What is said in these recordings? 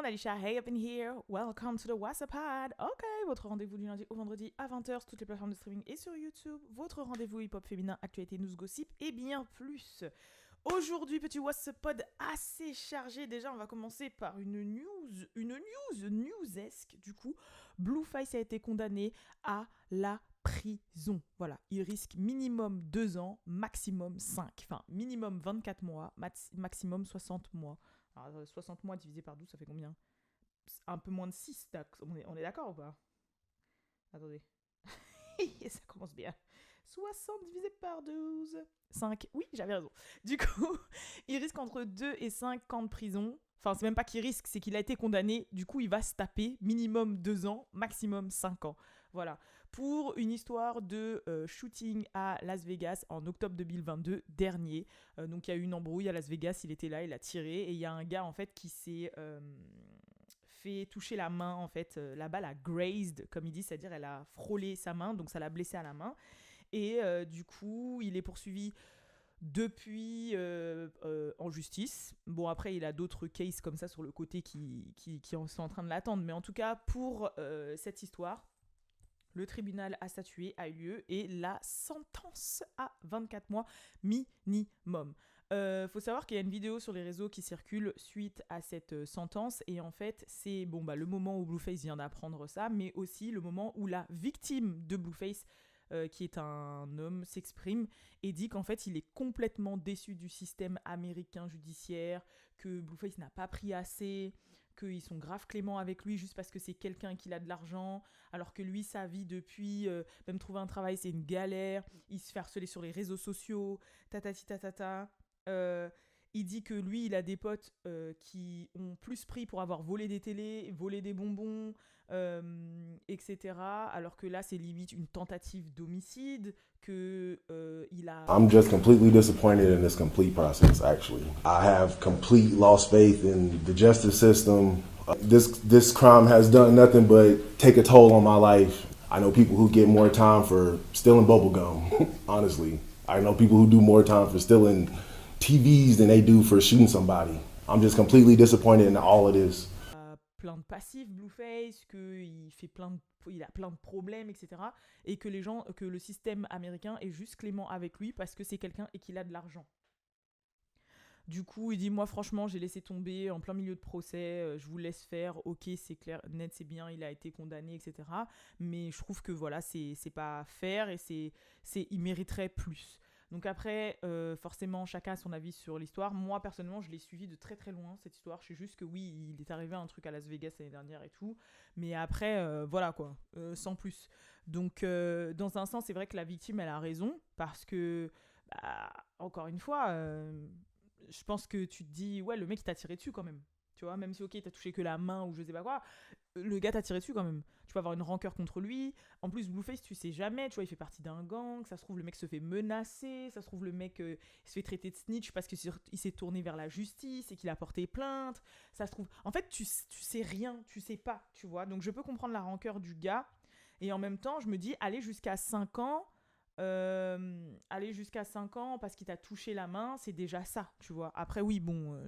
Alicia Hey up in here. Welcome to the WhatsApp Pod. Ok, votre rendez-vous du lundi au vendredi à 20h sur toutes les plateformes de streaming et sur YouTube. Votre rendez-vous hip-hop féminin, actualité, news, gossip et bien plus. Aujourd'hui, petit WhatsApp Pod assez chargé. Déjà, on va commencer par une newsesque. Du coup, Blueface a été condamné à la prison. Voilà, il risque minimum 2 ans, maximum 5. Enfin, minimum 24 mois, maximum 60 mois. Alors, 60 mois divisé par 12, ça fait combien? Un peu moins de 6. On est d'accord ou pas? Attendez. Ça commence bien. 60 divisé par 12. 5. Oui, j'avais raison. Du coup, il risque entre 2 et 5 ans de prison. Enfin, c'est même pas qu'il risque, c'est qu'il a été condamné. Du coup, il va se taper minimum 2 ans, maximum 5 ans. Voilà. Pour une histoire de shooting à Las Vegas en octobre 2022 dernier. Donc, il y a eu une embrouille à Las Vegas. Il était là, il a tiré. Et il y a un gars, en fait, qui s'est fait toucher la main, en fait. La balle a grazed, comme il dit, c'est-à-dire elle a frôlé sa main. Donc, ça l'a blessé à la main. Et du coup, il est poursuivi depuis en justice. Bon, après, il a d'autres cases comme ça sur le côté qui sont en train de l'attendre. Mais en tout cas, pour cette histoire, le tribunal a statué, a eu lieu, et la sentence à 24 mois minimum. Faut savoir qu'il y a une vidéo sur les réseaux qui circule suite à cette sentence, et en fait, c'est le moment où Blueface vient d'apprendre ça, mais aussi le moment où la victime de Blueface, qui est un homme, s'exprime et dit qu'en fait il est complètement déçu du système américain judiciaire, que Blueface n'a pas pris assez, qu'ils sont grave cléments avec lui juste parce que c'est quelqu'un qui a de l'argent, alors que lui, sa vie depuis, même trouver un travail, c'est une galère, il se fait harceler sur les réseaux sociaux, tatati tatata. Il dit que lui, il a des potes qui ont plus pris pour avoir volé des télés, volé des bonbons, etc. Alors que là, c'est limite une tentative d'homicide, que il a... I'm just completely disappointed in this complete process, actually. I have complete lost faith in the justice system. This crime has done nothing but take a toll on my life. I know people who get more time for stealing bubblegum, honestly. I know people who do more time for stealing TVs than they do for shooting somebody. I'm just completely disappointed in all of this. Plein de passifs, Blueface, il a plein de problèmes, etc. Et que que le système américain est juste clément avec lui parce que c'est quelqu'un et qu'il a de l'argent. Du coup, il dit, moi franchement, j'ai laissé tomber en plein milieu de procès, je vous laisse faire, ok, c'est clair, net, c'est bien, il a été condamné, etc. Mais je trouve que voilà, c'est pas fair et il mériterait plus. Donc après, forcément, chacun a son avis sur l'histoire. Moi, personnellement, je l'ai suivi de très très loin, cette histoire. Je sais juste que oui, il est arrivé un truc à Las Vegas l'année dernière et tout. Mais après, voilà quoi, sans plus. Donc, dans un sens, c'est vrai que la victime, elle a raison. Parce que, encore une fois, je pense que tu te dis, ouais, le mec, il t'a tiré dessus quand même. Tu vois, même si, ok, t'as touché que la main ou je sais pas quoi, le gars t'a tiré dessus quand même. Tu peux avoir une rancœur contre lui. En plus, Blueface, tu sais jamais, tu vois, il fait partie d'un gang. Ça se trouve, le mec se fait menacer. Ça se trouve, le mec il se fait traiter de snitch parce qu'il s'est tourné vers la justice et qu'il a porté plainte. Ça se trouve. En fait, tu sais rien, tu sais pas, tu vois. Donc, je peux comprendre la rancœur du gars. Et en même temps, je me dis, aller jusqu'à 5 ans. Aller jusqu'à 5 ans parce qu'il t'a touché la main, c'est déjà ça, tu vois. Après, oui, bon.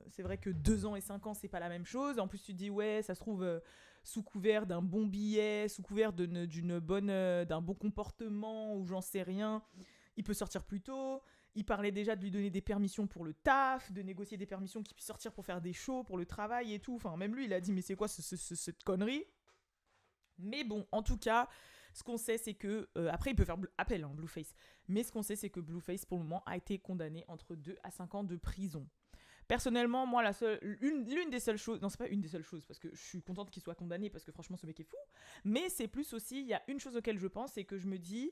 C'est vrai que 2 ans et 5 ans, c'est pas la même chose. En plus, tu te dis, ouais, ça se trouve, sous couvert d'un bon billet, sous couvert d'un bon comportement, ou j'en sais rien, il peut sortir plus tôt. Il parlait déjà de lui donner des permissions pour le taf, de négocier des permissions qu'il puisse sortir pour faire des shows, pour le travail et tout. Enfin, même lui, il a dit, mais c'est quoi cette connerie? Mais bon, en tout cas, ce qu'on sait, c'est que... après, il peut faire appel, hein, Blueface. Mais ce qu'on sait, c'est que Blueface, pour le moment, a été condamné entre 2 à 5 ans de prison. Personnellement, moi, l'une des seules choses... Non, c'est pas une des seules choses, parce que je suis contente qu'il soit condamné, parce que franchement, ce mec est fou. Mais c'est plus aussi, il y a une chose auquel je pense, c'est que je me dis...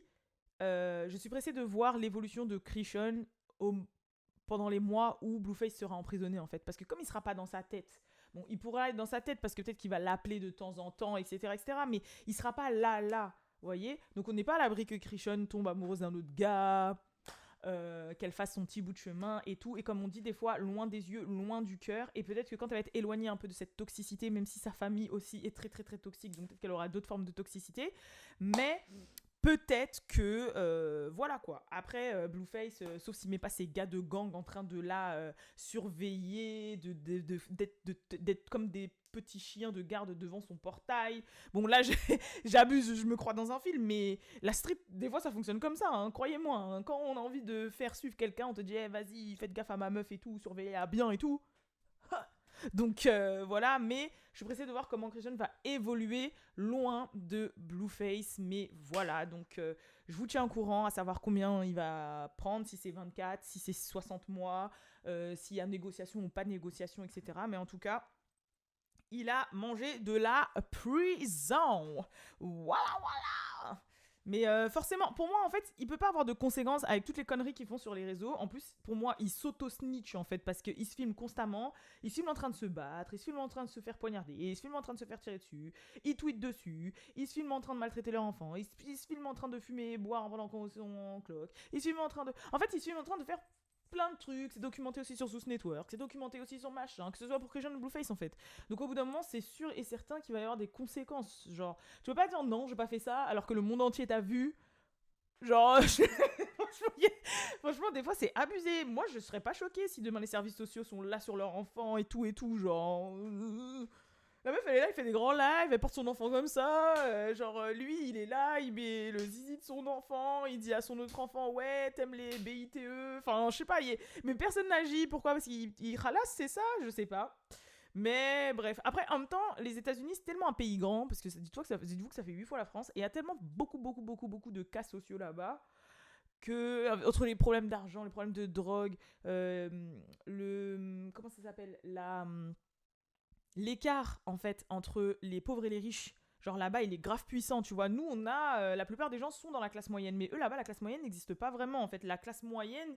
je suis pressée de voir l'évolution de Christian pendant les mois où Blueface sera emprisonné, en fait. Parce que comme il sera pas dans sa tête... Bon, il pourra être dans sa tête, parce que peut-être qu'il va l'appeler de temps en temps, etc., etc., mais il sera pas là, vous voyez. Donc on n'est pas à l'abri que Christian tombe amoureuse d'un autre gars... qu'elle fasse son petit bout de chemin et tout, et comme on dit des fois, loin des yeux, loin du cœur, et peut-être que quand elle va être éloignée un peu de cette toxicité, même si sa famille aussi est très très très toxique, donc peut-être qu'elle aura d'autres formes de toxicité, mais peut-être que voilà quoi. Après Blueface, sauf s'il met pas ses gars de gang en train de la surveiller, d'être comme des petits chiens de garde devant son portail. Bon là j'abuse, je me crois dans un film, mais la street des fois ça fonctionne comme ça, hein, croyez-moi. Hein. Quand on a envie de faire suivre quelqu'un, on te dit vas-y faites gaffe à ma meuf et tout, surveillez-la bien et tout. Donc voilà, mais je suis pressée de voir comment Christian va évoluer loin de Blueface. Mais voilà, donc je vous tiens au courant à savoir combien il va prendre, si c'est 24, si c'est 60 mois, s'il y a négociation ou pas de négociation, etc. Mais en tout cas, il a mangé de la prison. Voilà. Mais forcément, pour moi, en fait, il peut pas avoir de conséquences avec toutes les conneries qu'ils font sur les réseaux. En plus, pour moi, il s'auto-snitch, en fait, parce qu'il se filme constamment. Il se filme en train de se battre, il se filme en train de se faire poignarder, il se filme en train de se faire tirer dessus, il tweet dessus, il se filme en train de maltraiter leur enfant, il se filme en train de fumer et boire pendant qu'on est en cloque, il se filme en train de... En fait, il se filme en train de faire plein de trucs, c'est documenté aussi sur Zeus Network, c'est documenté aussi sur machin, que ce soit pour Christian ou Blueface en fait. Donc au bout d'un moment, c'est sûr et certain qu'il va y avoir des conséquences. Genre, tu peux pas dire non, j'ai pas fait ça, alors que le monde entier t'a vu. Genre, franchement, des fois c'est abusé. Moi, je serais pas choquée si demain les services sociaux sont là sur leur enfant et tout, genre. La meuf, elle est là, elle fait des grands lives, elle porte son enfant comme ça. Lui, il est là, il met le zizi de son enfant, il dit à son autre enfant, ouais, t'aimes les BITE. Enfin, je sais pas, mais personne n'agit. Pourquoi ? Parce qu'il ralasse, c'est ça ? Je sais pas. Mais bref, après, en même temps, les États-Unis, c'est tellement un pays grand, parce que dites-vous que ça fait 8 fois la France, et il y a tellement beaucoup de cas sociaux là-bas, que, entre les problèmes d'argent, les problèmes de drogue, comment ça s'appelle ? L'écart en fait entre les pauvres et les riches, genre là-bas il est grave puissant, tu vois. Nous on a la plupart des gens sont dans la classe moyenne, mais eux là-bas la classe moyenne n'existe pas vraiment en fait. La classe moyenne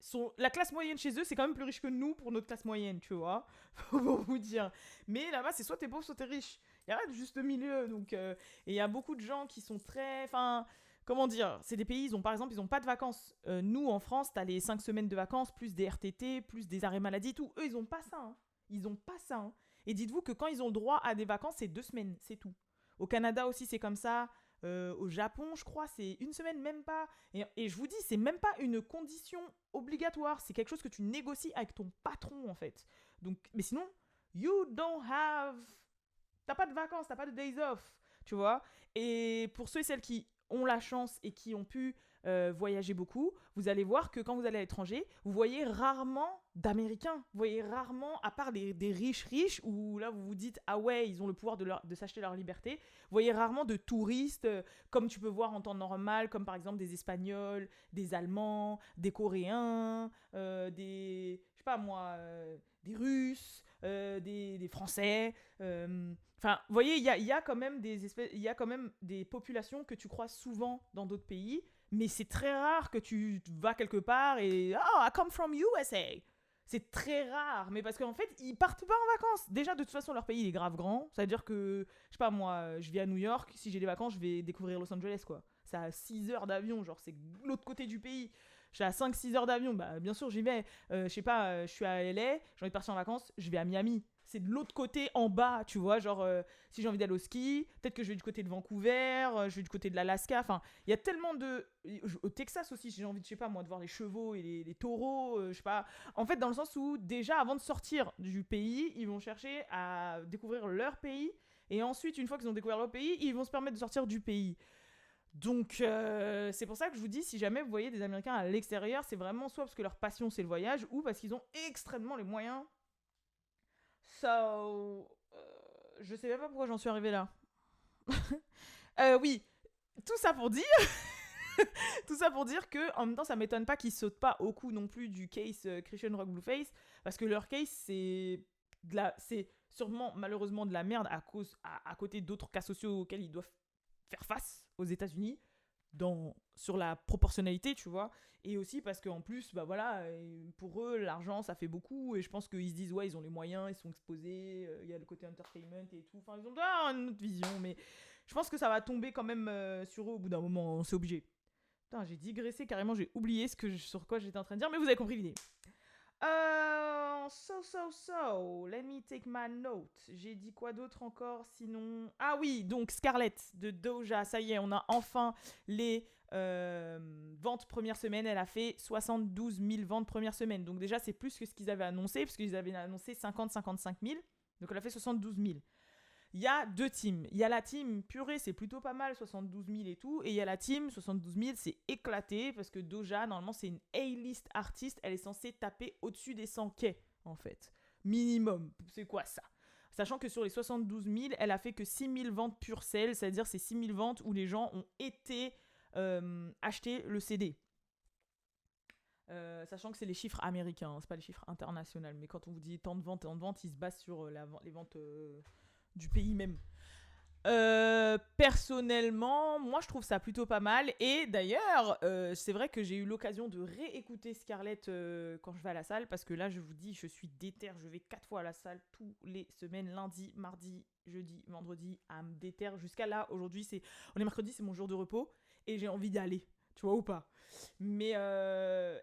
chez eux c'est quand même plus riche que nous pour notre classe moyenne, tu vois. Faut vous dire. Mais là-bas c'est soit t'es pauvre soit t'es riche. Il y a rien de juste milieu, donc et il y a beaucoup de gens qui sont très, enfin comment dire, c'est des pays, par exemple, ils ont pas de vacances. Nous, en France, t'as les 5 semaines de vacances, plus des RTT, plus des arrêts maladie, tout. Eux, ils ont pas ça. Hein. Ils ont pas ça. Hein. Et dites-vous que quand ils ont le droit à des vacances, c'est 2 semaines, c'est tout. Au Canada aussi, c'est comme ça. Au Japon, je crois, c'est 1 semaine, même pas. Et je vous dis, c'est même pas une condition obligatoire. C'est quelque chose que tu négocies avec ton patron, en fait. Donc, mais sinon, you don't have... T'as pas de vacances, t'as pas de days off, tu vois. Et pour ceux et celles qui ont la chance et qui ont pu voyager beaucoup, vous allez voir que quand vous allez à l'étranger, vous voyez rarement d'Américains. Vous voyez rarement, à part des riches, où là vous vous dites, ah ouais, ils ont le pouvoir de s'acheter leur liberté. Vous voyez rarement de touristes, comme tu peux voir en temps normal, comme par exemple des Espagnols, des Allemands, des Coréens, des Russes, des Français. Enfin, vous voyez, il y a quand même des populations que tu croises souvent dans d'autres pays, mais c'est très rare que tu vas quelque part et oh, I come from USA. C'est très rare, mais parce qu'en fait, ils partent pas en vacances. Déjà, de toute façon, leur pays il est grave grand. Ça veut dire que, je sais pas, moi, je vis à New York. Si j'ai des vacances, je vais découvrir Los Angeles, quoi. C'est à 6 heures d'avion, genre, c'est l'autre côté du pays. Je suis à 5-6 heures d'avion, bah bien sûr j'y vais. Je sais pas, je suis à LA, j'ai envie de partir en vacances, je vais à Miami. C'est de l'autre côté en bas, tu vois, genre si j'ai envie d'aller au ski, peut-être que je vais du côté de Vancouver, je vais du côté de l'Alaska, enfin, il y a tellement de... Au Texas aussi, si j'ai envie, je sais pas moi, de voir les chevaux et les taureaux, je sais pas. En fait, dans le sens où, déjà, avant de sortir du pays, ils vont chercher à découvrir leur pays, et ensuite, une fois qu'ils ont découvert leur pays, ils vont se permettre de sortir du pays. Donc, c'est pour ça que je vous dis, si jamais vous voyez des Américains à l'extérieur, c'est vraiment soit parce que leur passion c'est le voyage, ou parce qu'ils ont extrêmement les moyens. Je sais même pas pourquoi j'en suis arrivée là. Oui, tout ça pour dire... tout ça pour dire que, en même temps, ça m'étonne pas qu'ils sautent pas au cou non plus du case Christian Rock Blueface, parce que leur case, c'est sûrement, malheureusement, de la merde à côté d'autres cas sociaux auxquels ils doivent faire face aux États-Unis sur la proportionnalité, tu vois, et aussi parce qu'en plus, bah voilà, pour eux, l'argent, ça fait beaucoup, et je pense qu'ils se disent, ouais, ils ont les moyens, ils sont exposés, il y a le côté entertainment et tout, enfin, ils ont une autre vision, mais je pense que ça va tomber quand même sur eux au bout d'un moment, c'est obligé. Putain, j'ai digressé carrément, j'ai oublié sur quoi j'étais en train de dire, mais vous avez compris l'idée. Let me take my note. J'ai dit quoi d'autre encore sinon? Ah oui, donc Scarlett de Doja, ça y est, on a enfin les ventes première semaine. Elle a fait 72 000 ventes première semaine. Donc déjà, c'est plus que ce qu'ils avaient annoncé, parce qu'ils avaient annoncé 50-55 000. Donc elle a fait 72 000. Il y a deux teams. Il y a la team purée, c'est plutôt pas mal, 72 000 et tout. Et il y a la team 72 000, c'est éclaté parce que Doja, normalement, c'est une A-list artiste. Elle est censée taper au-dessus des 100K, en fait. Minimum. C'est quoi ça? Sachant que sur les 72 000, elle a fait que 6 000 ventes pure sell, c'est-à-dire c'est 6 000 ventes où les gens ont été acheter le CD. Sachant que c'est les chiffres américains, c'est pas les chiffres internationaux. Mais quand on vous dit tant de ventes, ils se basent sur les ventes du pays même. Personnellement, moi je trouve ça plutôt pas mal. Et d'ailleurs, c'est vrai que j'ai eu l'occasion de réécouter Scarlett quand je vais à la salle. Parce que là, je vous dis, je suis déter. Je vais 4 fois à la salle tous les semaines. Lundi, mardi, jeudi, vendredi. À me déter. Jusqu'à là, aujourd'hui, on est mercredi, c'est mon jour de repos. Et j'ai envie d'y aller. Tu vois ou pas? Mais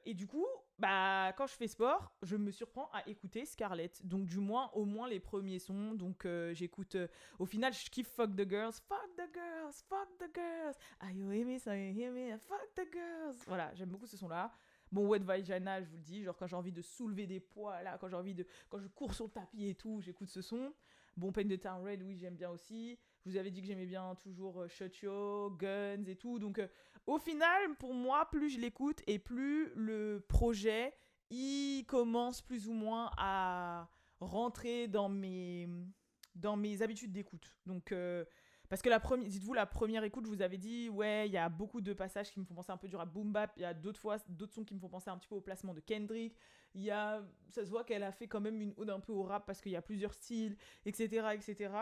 et du coup, bah quand je fais sport, je me surprends à écouter Scarlett. Donc du moins, au moins les premiers sons. Donc j'écoute. Au final, je kiffe Fuck the Girls, Fuck the Girls, Fuck the Girls. Are you hear me? So you hear me? Fuck the Girls. Voilà, j'aime beaucoup ce son-là. Bon, Wet Vagina, je vous le dis, genre quand j'ai envie de soulever des poids, là, quand je cours sur le tapis et tout, j'écoute ce son. Bon, Paint the Town Red, oui, j'aime bien aussi. Je vous avais dit que j'aimais bien toujours Shut Yo, Guns et tout. Donc, au final, pour moi, plus je l'écoute et plus le projet, il commence plus ou moins à rentrer dans mes habitudes d'écoute. Donc, parce que dites-vous, la première écoute, je vous avais dit, ouais, il y a beaucoup de passages qui me font penser un peu du rap boom bap. Il y a d'autres sons qui me font penser un petit peu au placement de Kendrick. Ça se voit qu'elle a fait quand même une ode un peu au rap parce qu'il y a plusieurs styles, etc., etc.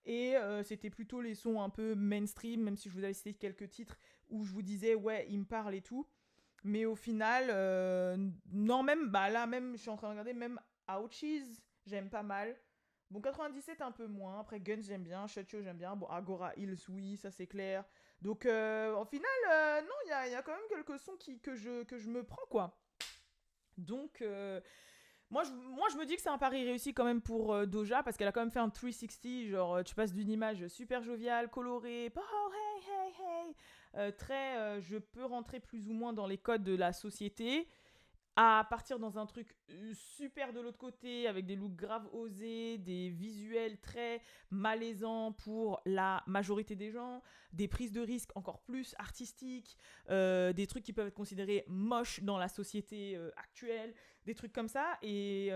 Et c'était plutôt les sons un peu mainstream, même si je vous avais cité quelques titres où je vous disais, ouais, il me parle et tout. Mais au final, non, même, bah là, même, je suis en train de regarder, même Ouchies, j'aime pas mal. Bon, 97 un peu moins. Après, Guns, j'aime bien. Shut Yo, j'aime bien. Bon, Agora Hills, oui, ça c'est clair. Donc, au final, non, il y a quand même quelques sons que je me prends, quoi. Donc, moi, je me dis que c'est un pari réussi quand même pour Doja parce qu'elle a quand même fait un 360. Genre, tu passes d'une image super joviale, colorée, oh hey, hey, hey, très, je peux rentrer plus ou moins dans les codes de la société, à partir dans un truc super de l'autre côté, avec des looks graves osés, des visuels très malaisants pour la majorité des gens, des prises de risques encore plus artistiques, des trucs qui peuvent être considérés moches dans la société actuelle, des trucs comme ça. Et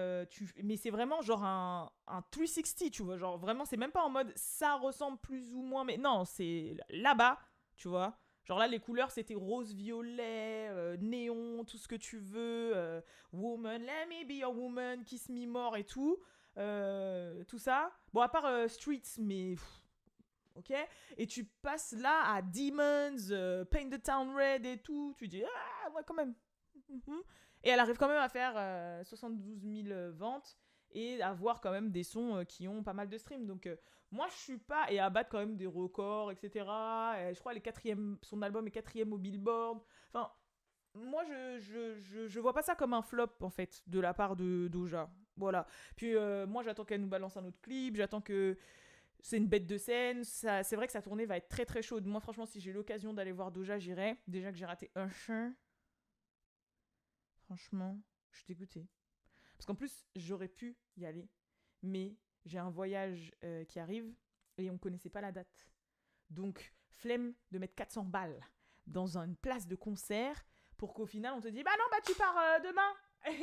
mais c'est vraiment genre un 360, tu vois. Genre vraiment, c'est même pas en mode ça ressemble plus ou moins, mais non, c'est là-bas, tu vois. Genre là, les couleurs, c'était rose, violet, néon, tout ce que tu veux. Woman, let me be your woman, kiss me more et tout. Tout ça. Bon, à part Streets, mais... ok. Et tu passes là à Demons, Paint the Town Red et tout. Tu dis, ah, ouais, quand même. Et elle arrive quand même à faire 72 000 ventes et à avoir quand même des sons qui ont pas mal de streams. Donc, moi, je suis pas. Et à battre quand même des records, etc. Et je crois son album est 4e au Billboard. Enfin, moi, je vois pas ça comme un flop, en fait, de la part de Doja. Voilà. Puis, moi, j'attends qu'elle nous balance un autre clip. J'attends que. C'est une bête de scène. C'est vrai que sa tournée va être très très chaude. Moi, franchement, si j'ai l'occasion d'aller voir Doja, j'irai. Déjà que j'ai raté Usher. Franchement, je suis dégoûtée. Parce qu'en plus, j'aurais pu y aller. Mais j'ai un voyage qui arrive et on connaissait pas la date. Donc, flemme de mettre 400 balles dans une place de concert pour qu'au final, on te dise, bah non, bah tu pars demain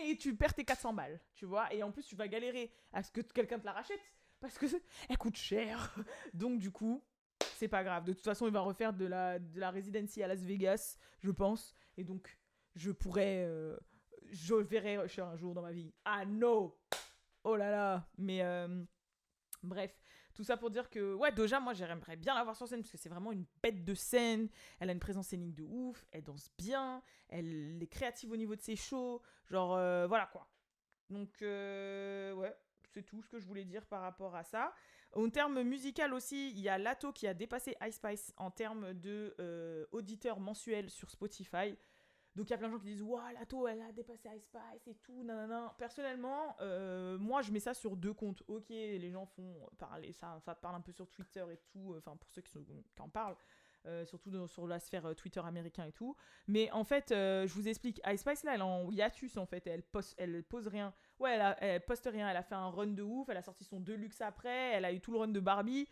et tu perds tes 400 balles, tu vois. Et en plus, tu vas galérer à ce que quelqu'un te la rachète parce que elle coûte cher. Donc, du coup, c'est pas grave. De toute façon, il va refaire de la residency à Las Vegas, je pense. Et donc, je verrai Usher un jour dans ma vie. Ah no! Oh là là! Mais bref, tout ça pour dire que, ouais, Doja, moi, j'aimerais bien la voir sur scène parce que c'est vraiment une bête de scène. Elle a une présence scénique de ouf. Elle danse bien. Elle est créative au niveau de ses shows. Genre, voilà quoi. Donc, ouais, c'est tout ce que je voulais dire par rapport à ça. En termes musical aussi, il y a Lato qui a dépassé Ice Spice en termes de auditeurs mensuels sur Spotify. Donc il y a plein de gens qui disent waouh, Lato elle a dépassé Ice Spice et tout, nanana. Personnellement, moi je mets ça sur 2 comptes. Ok, les gens font parler ça parle un peu sur Twitter et tout, enfin pour ceux qui en parlent, surtout sur la sphère Twitter américain et tout. Mais en fait, je vous explique, Ice Spice là elle est en hiatus en fait, elle pose rien. Ouais, elle poste rien, elle a fait un run de ouf, elle a sorti son Deluxe après, elle a eu tout le run de Barbie.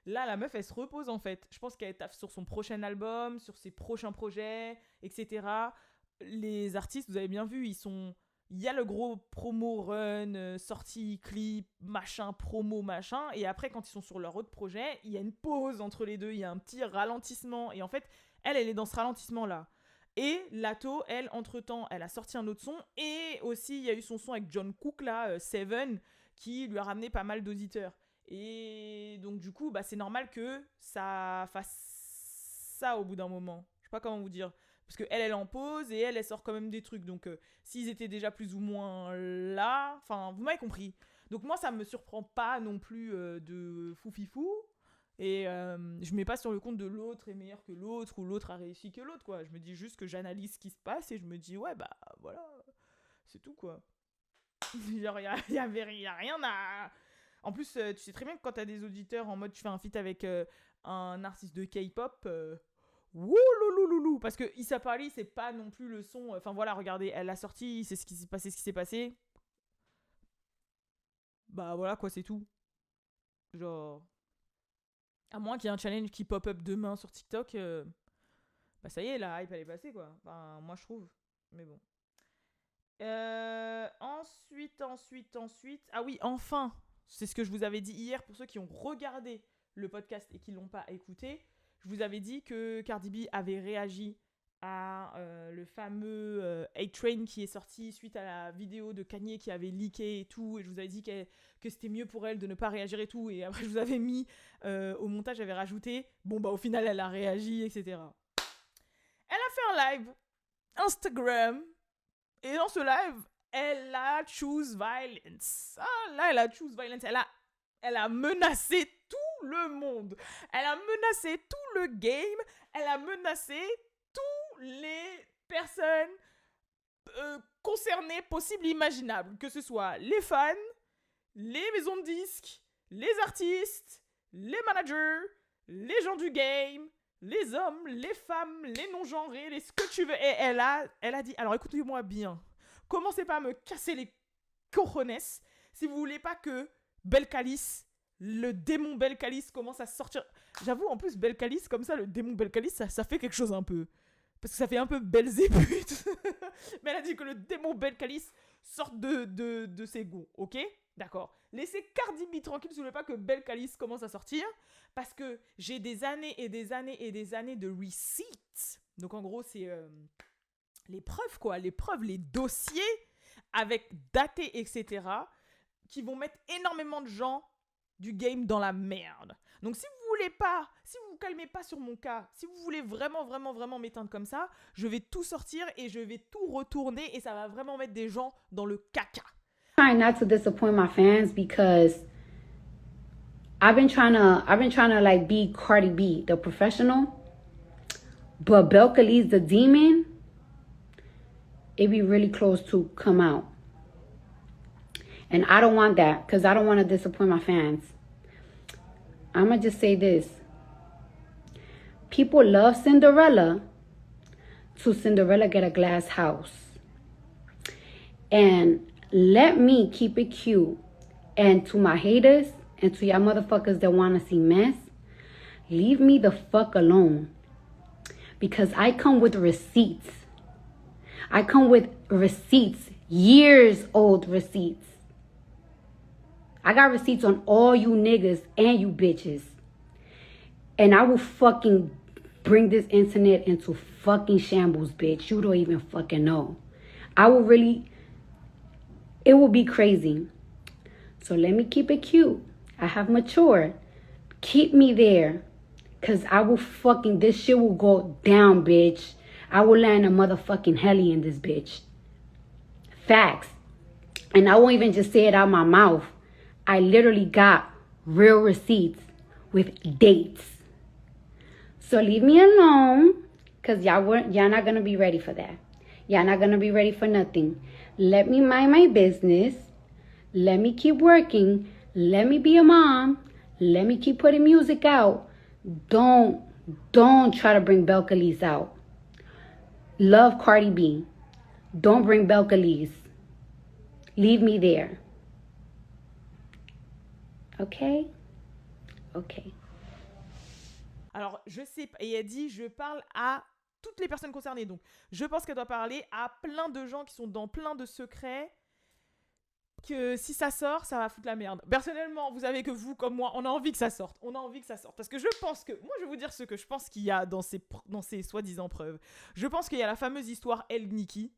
Là, la meuf, elle se repose en fait. Je pense qu'elle taffe sur son prochain album, sur ses prochains projets, etc. Les artistes, vous avez bien vu, il y a le gros promo run, sortie, clip, machin, promo, machin. Et après, quand ils sont sur leur autre projet, il y a une pause entre les deux, il y a un petit ralentissement. Et en fait, elle est dans ce ralentissement-là. Et Lato, elle, entre-temps, elle a sorti un autre son. Et aussi, il y a eu son son avec John Cook, là, Seven, qui lui a ramené pas mal d'auditeurs. Et donc, du coup, c'est normal que ça fasse ça au bout d'un moment. Je sais pas comment vous dire. Parce qu'elle, elle en pose et elle sort quand même des trucs. Donc, s'ils étaient déjà plus ou moins là... Enfin, vous m'avez compris. Donc, moi, ça me surprend pas non plus de foufifou. Et je mets pas sur le compte de l'autre est meilleur que l'autre ou l'autre a réussi que l'autre, quoi. Je me dis juste que j'analyse ce qui se passe et je me dis, ouais, voilà, c'est tout, quoi. Genre, y a rien à... En plus, tu sais très bien que quand t'as des auditeurs en mode tu fais un feat avec un artiste de K-pop, wouloulouloulou, parce que Issa Paris, c'est pas non plus le son. Enfin voilà, regardez, elle l'a sorti, c'est ce qui s'est passé. Bah voilà, quoi, c'est tout. Genre. À moins qu'il y ait un challenge qui pop up demain sur TikTok, ça y est, la hype elle est passée, quoi. Enfin, moi je trouve. Mais bon. Ensuite. Ah oui, enfin, c'est ce que je vous avais dit hier pour ceux qui ont regardé le podcast et qui l'ont pas écouté. Je vous avais dit que Cardi B avait réagi à le fameux A-Train qui est sorti suite à la vidéo de Kanye qui avait leaké et tout. Et je vous avais dit que c'était mieux pour elle de ne pas réagir et tout. Et après, je vous avais mis au montage, j'avais rajouté au final, elle a réagi, etc. Elle a fait un live Instagram. Et dans ce live, elle a choose violence. Ah, là, elle a choose violence. Elle a menacé tout le monde. Elle a menacé tout le game. Elle a menacé toutes les personnes concernées, possibles et imaginables. Que ce soit les fans, les maisons de disques, les artistes, les managers, les gens du game, les hommes, les femmes, les non-genrés, les ce que tu veux. Et elle a dit, alors écoutez-moi bien, commencez pas à me casser les cojones si vous voulez pas que Belcalis, le démon Belcalis commence à sortir. J'avoue, en plus, Belcalis, comme ça, le démon Belcalis, ça fait quelque chose un peu. Parce que ça fait un peu Belzébuth. Mais elle a dit que le démon Belcalis sorte de ses gonds, ok ? D'accord. Laissez Cardi B tranquille si vous voulez pas que Belcalis commence à sortir. Parce que j'ai des années et des années et des années de receipts. Donc en gros, c'est les preuves, quoi. Les preuves, les dossiers avec daté, etc. qui vont mettre énormément de gens du game dans la merde. Donc si vous voulez pas, si vous vous calmez pas sur mon cas, si vous voulez vraiment m'éteindre comme ça, je vais tout sortir et je vais tout retourner et ça va vraiment mettre des gens dans le caca. Trying not to disappoint my fans because I've been trying to like be Cardi B, the professional, but Belcalis, the demon, it be really close to come out. And I don't want that because I don't want to disappoint my fans. I'm going to just say this. People love Cinderella to Cinderella get a glass house. And let me keep it cute. And to my haters and to y'all motherfuckers that want to see mess, leave me the fuck alone. Because I come with receipts. I come with receipts, years old receipts. I got receipts on all you niggas and you bitches. And I will fucking bring this internet into fucking shambles, bitch. You don't even fucking know. It will be crazy. So let me keep it cute. I have matured. Keep me there. Cause this shit will go down, bitch. I will land a motherfucking heli in this bitch. Facts. And I won't even just say it out my mouth. I literally got real receipts with dates. So leave me alone, because y'all not going to be ready for that. Y'all not gonna be ready for nothing. Let me mind my business. Let me keep working. Let me be a mom. Let me keep putting music out. Don't try to bring Belcalis out. Love Cardi B. Don't bring Belcalis. Leave me there. Okay? Okay. Alors, je sais pas. Et elle dit, je parle à toutes les personnes concernées. Donc, je pense qu'elle doit parler à plein de gens qui sont dans plein de secrets. Que si ça sort, ça va foutre la merde. Personnellement, vous savez que vous, comme moi, on a envie que ça sorte. On a envie que ça sorte. Parce que je pense que... Moi, je vais vous dire ce que je pense qu'il y a dans ces soi-disant preuves. Je pense qu'il y a la fameuse histoire Elle-Nikki.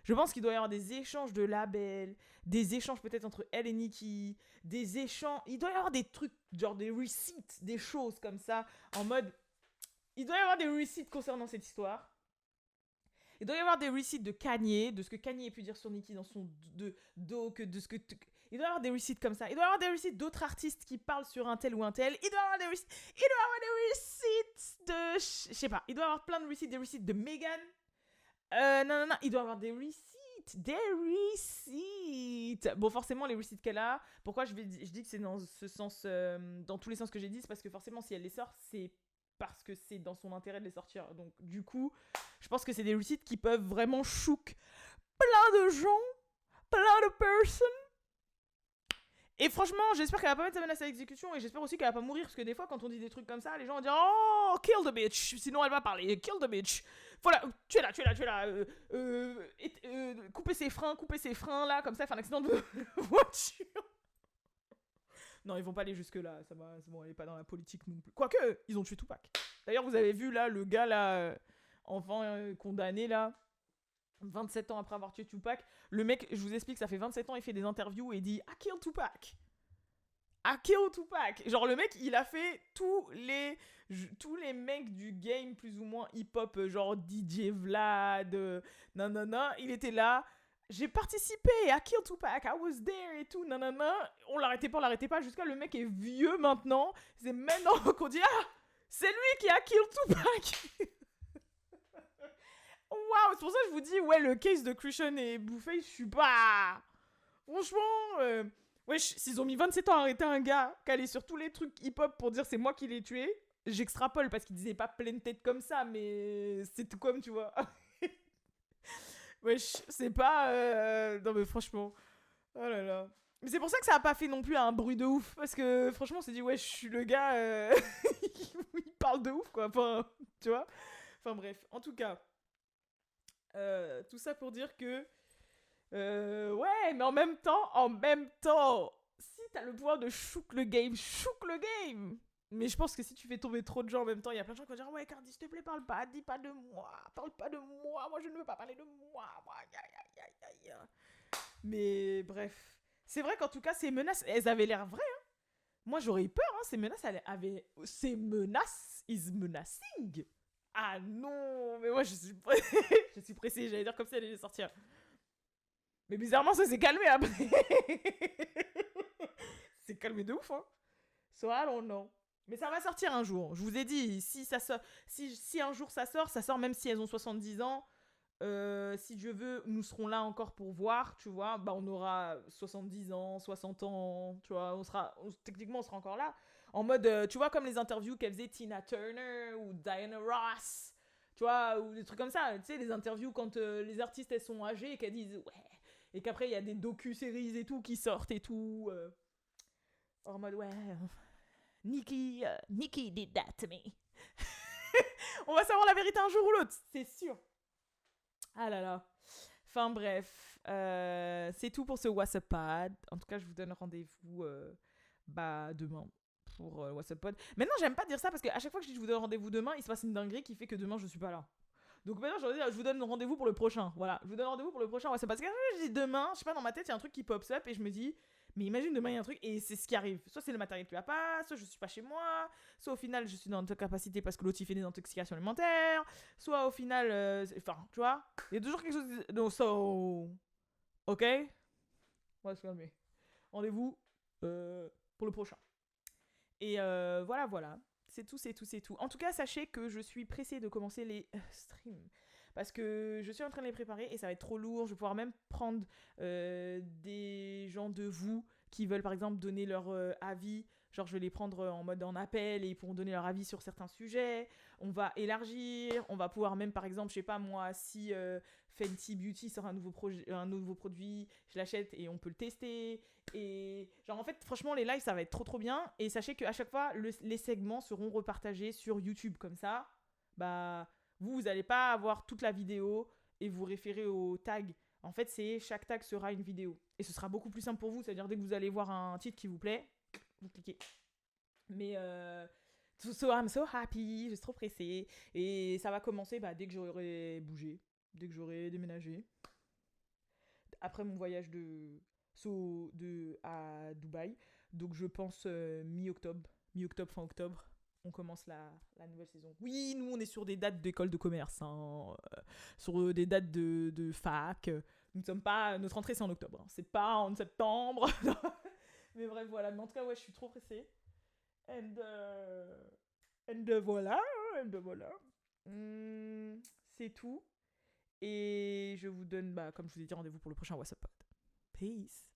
Je pense qu'il doit y avoir des échanges de labels, des échanges peut-être entre elle et Nicki, des échanges... Il doit y avoir des trucs, genre des receipts, des choses comme ça, en mode... Il doit y avoir des receipts concernant cette histoire. Il doit y avoir des receipts de Kanye, de ce que Kanye a pu dire sur Nicki dans son doc, de ce que... Il doit y avoir des receipts comme ça. Il doit y avoir des receipts d'autres artistes qui parlent sur un tel ou un tel. Il doit y avoir des receipts... de... Je sais pas. Il doit y avoir plein de receipts, des receipts de Meghan. Non. Il doit y avoir des receipts. Bon, forcément, les receipts qu'elle a... Pourquoi je dis que c'est dans ce sens... dans tous les sens que j'ai dit, c'est parce que forcément, si elle les sort, c'est parce que c'est dans son intérêt de les sortir. Donc, du coup, je pense que c'est des receipts qui peuvent vraiment chouk plein de gens, plein de personnes. Et franchement, j'espère qu'elle va pas mettre sa menace à l'exécution et j'espère aussi qu'elle va pas mourir parce que des fois, quand on dit des trucs comme ça, les gens vont dire « Oh, kill the bitch !» Sinon, elle va parler « Kill the bitch !» Voilà, tu es là. Couper ses freins, là, comme ça, faire un accident de voiture. Non, ils vont pas aller jusque-là, ça va, c'est bon, elle est pas dans la politique non plus. Quoique, ils ont tué Tupac. D'ailleurs, vous avez vu, là, le gars, là, enfant condamné, là, 27 ans après avoir tué Tupac, le mec, je vous explique, ça fait 27 ans, il fait des interviews et il dit « I killed Tupac !» I killed Tupac. Genre, le mec, il a fait tous les mecs du game, plus ou moins hip-hop, genre DJ Vlad, nanana, il était là. J'ai participé à Kill Tupac, I was there et tout, nanana. On l'arrêtait pas, jusqu'à le mec est vieux maintenant. C'est maintenant qu'on dit « Ah, c'est lui qui a Kill Tupac !» Waouh, c'est pour ça que je vous dis, ouais, le case de Christian et Blueface, je suis pas... Franchement, ouais, s'ils ont mis 27 ans à arrêter un gars calé sur tous les trucs hip-hop pour dire c'est moi qui l'ai tué, j'extrapole parce qu'il disait pas pleine tête comme ça, mais c'est tout comme, tu vois. Wesh, c'est pas... Non mais franchement... Oh là là... Mais c'est pour ça que ça a pas fait non plus un bruit de ouf, parce que franchement on s'est dit, ouais, je suis le gars... il parle de ouf, quoi, enfin, tu vois. Enfin bref, en tout cas... tout ça pour dire que... ouais, mais en même temps, si t'as le pouvoir de chouk le game. Mais je pense que si tu fais tomber trop de gens en même temps, il y a plein de gens qui vont dire « Ouais, Cardi, s'il te plaît, parle pas de moi, moi je ne veux pas parler de moi, aïe. » Mais bref, c'est vrai qu'en tout cas, ces menaces, elles avaient l'air vraies, hein. Moi, j'aurais eu peur, hein, ces menaces, ces menaces is menacing. Ah non, mais moi, je suis pressée, j'allais dire comme si elle allait sortir. Mais bizarrement, ça s'est calmé après. C'est calmé de ouf, hein. So, I don't know. Mais ça va sortir un jour. Je vous ai dit, si un jour ça sort même si elles ont 70 ans. Si Dieu veut, nous serons là encore pour voir, tu vois. Bah, on aura 70 ans, 60 ans, tu vois. Techniquement, on sera encore là. En mode, tu vois, comme les interviews qu'elle faisait Tina Turner ou Diana Ross, tu vois, ou des trucs comme ça. Tu sais, les interviews quand les artistes, elles sont âgées et qu'elles disent, ouais. Et qu'après, il y a des docu-séries et tout qui sortent et tout. En mode, ouais, Nicki did that to me. On va savoir la vérité un jour ou l'autre, c'est sûr. Ah là là. Enfin bref, c'est tout pour ce WhatsApp Pod. En tout cas, je vous donne rendez-vous demain pour WhatsApp Pod. Maintenant, j'aime pas dire ça parce qu'à chaque fois que je dis je vous donne rendez-vous demain, il se passe une dinguerie qui fait que demain, je suis pas là. Donc maintenant, je vous donne rendez-vous pour le prochain. Voilà, je vous donne rendez-vous pour le prochain WhatsApp Pod. Parce que je dis demain, je sais pas, dans ma tête, il y a un truc qui pops up et je me dis... Mais imagine demain il y a un truc et c'est ce qui arrive. Soit c'est le matériel qui va pas, soit je suis pas chez moi, soit au final je suis dans incapacité parce que l'autre il fait des intoxications alimentaires, soit au final, enfin tu vois, il y a toujours quelque chose. Donc ok, on va se calmer. Rendez-vous pour le prochain. Et voilà, c'est tout. En tout cas sachez que je suis pressée de commencer les streams parce que je suis en train de les préparer et ça va être trop lourd. Je vais pouvoir même prendre des gens de vous qui veulent par exemple donner leur avis. Genre, je vais les prendre en mode en appel et ils pourront donner leur avis sur certains sujets. On va élargir. On va pouvoir même, par exemple, je sais pas moi, si Fenty Beauty sort un nouveau produit, je l'achète et on peut le tester. Et genre, en fait, franchement, les lives, ça va être trop trop bien. Et sachez qu'à chaque fois, les segments seront repartagés sur YouTube. Comme ça, bah, vous n'allez pas avoir toute la vidéo et vous référer au tag. En fait, chaque tag sera une vidéo. Et ce sera beaucoup plus simple pour vous. C'est-à-dire, dès que vous allez voir un titre qui vous plaît, vous cliquez. Mais so I'm so happy, je suis trop pressée. Et ça va commencer dès que j'aurai bougé, dès que j'aurai déménagé. Après mon voyage à Dubaï. Donc je pense mi-octobre, fin octobre, on commence la nouvelle saison. Oui, nous on est sur des dates d'école de commerce, hein, sur des dates de fac. Nous ne sommes pas, notre rentrée c'est en octobre, hein. C'est pas en septembre. Mais bref, voilà. Mais en tout cas, ouais, je suis trop pressée. Voilà. Voilà. C'est tout. Et je vous donne, comme je vous ai dit, rendez-vous pour le prochain WhatsApp Pod. Peace.